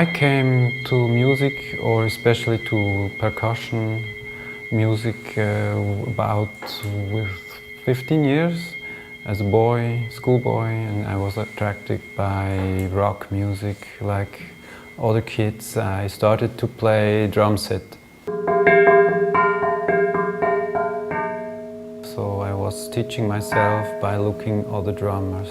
I came to music, or especially to percussion music, about with 15 years as a boy, schoolboy, and I was attracted by rock music like other kids. I started to play drum set. So I was teaching myself by looking other drummers,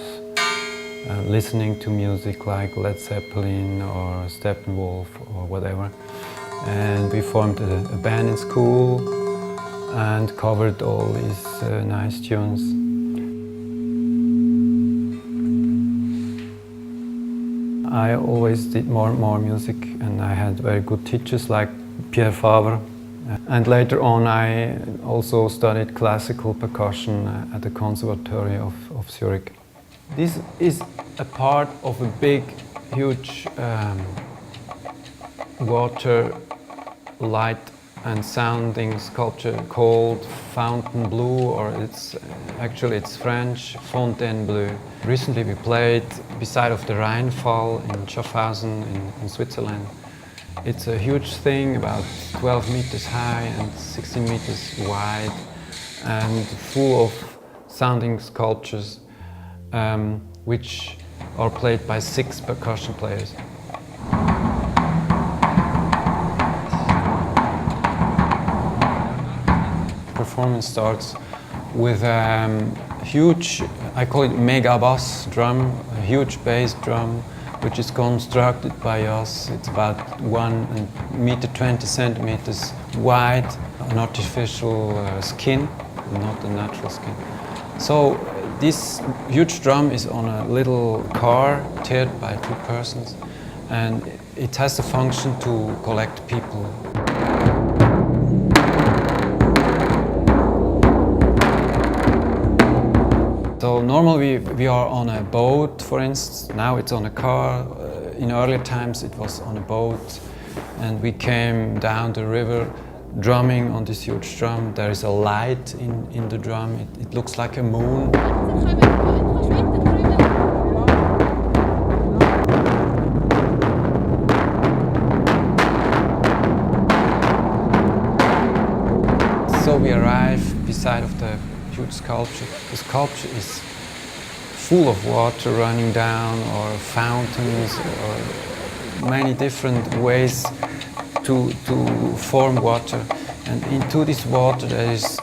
listening to music like Led Zeppelin or Steppenwolf or whatever. And we formed a band in school and covered all these nice tunes. I always did more and more music, and I had very good teachers like Pierre Fabre. And later on I also studied classical percussion at the Conservatory of Zurich. This is a part of a big, huge water, light and sounding sculpture called Fountain Blue, or it's French, Fontainebleau. Recently we played beside of the Rheinfall in Schaffhausen in Switzerland. It's a huge thing, about 12 meters high and 16 meters wide, and full of sounding sculptures, which are played by 6 percussion players. Performance starts with a huge, I call it mega bass drum, a huge bass drum, which is constructed by us. It's about 1 meter 20 centimeters wide, an artificial skin, not a natural skin. So this huge drum is on a little car tiered by 2 persons, and it has the function to collect people. So normally we are on a boat, for instance. Now it's on a car. In earlier times it was on a boat, and we came down the river drumming on this huge drum. There is a light in the drum. It looks like a moon. So we arrive beside of the huge sculpture. The sculpture is full of water running down, or fountains, or many different ways to form water. And into this water there is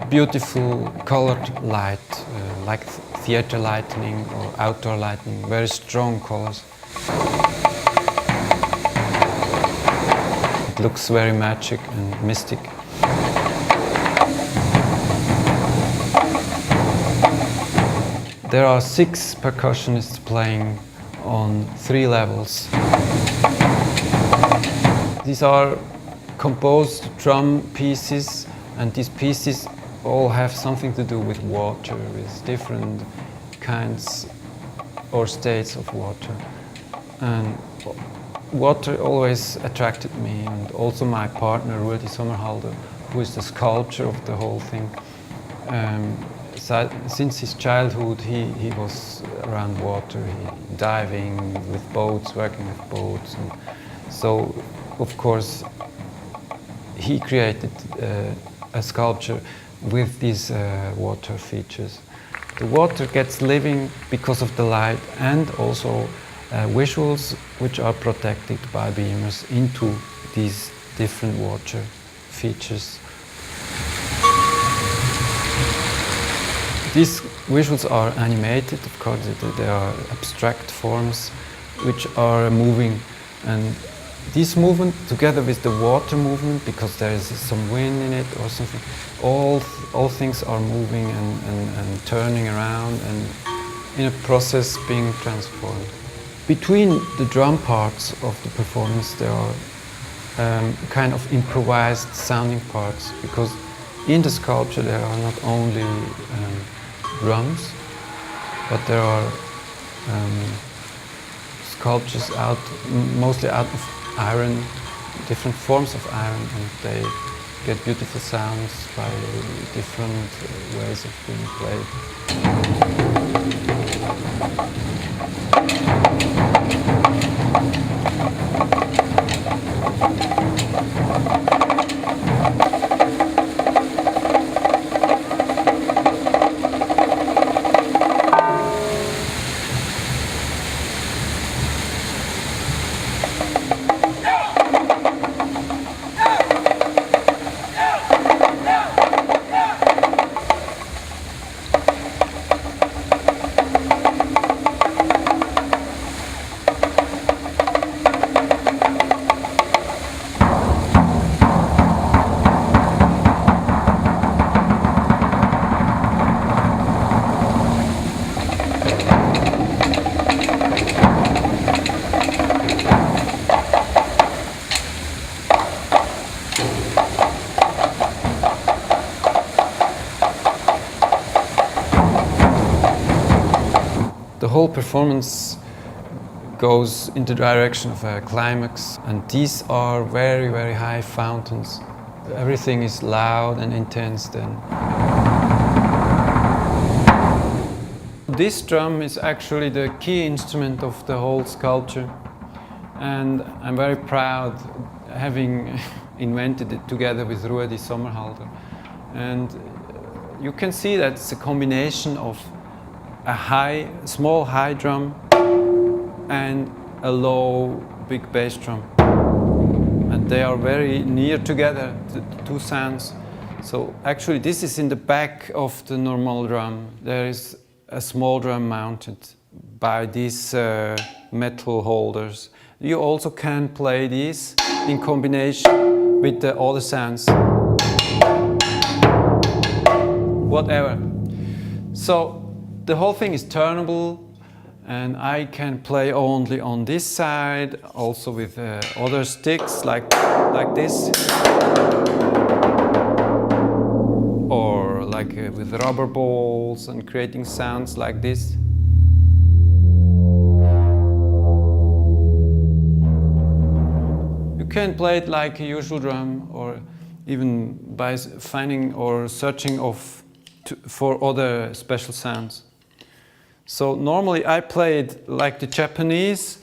beautiful colored light, like theater lighting or outdoor lighting, very strong colors. It looks very magic and mystic. There are 6 percussionists playing on 3 levels. These are composed drum pieces, and these pieces all have something to do with water, with different kinds or states of water. And water always attracted me, and also my partner Rudi Sommerhalder, who is the sculptor of the whole thing. Since his childhood he was around water, diving with boats, working with boats, and so of course he created a sculpture with these water features. The water gets living because of the light, and also visuals which are protected by beamers into these different water features. These visuals are animated, of course. They are abstract forms which are moving, and this movement together with the water movement, because there is some wind in it or something, all things are moving and turning around and in a process being transformed. Between the drum parts of the performance there are kind of improvised sounding parts, because in the sculpture there are not only drums, but there are sculptures mostly out of iron, different forms of iron, and they get beautiful sounds by different ways of being played. whole performance goes in the direction of a climax, and these are very, very high fountains. Everything is loud and intense then. This drum is actually the key instrument of the whole sculpture, and I'm very proud having invented it together with Rudi Sommerhalder. And you can see that it's a combination of a small high drum and a low big bass drum, and they are very near together, the two sounds. So actually this is in the back of the normal drum. There is a small drum mounted by these metal holders. You also can play these in combination with the other sounds, whatever. So the whole thing is turnable, and I can play only on this side, also with other sticks like this, or like with rubber balls and creating sounds like this. You can play it like a usual drum, or even by finding or searching for other special sounds. So normally I play it like the Japanese,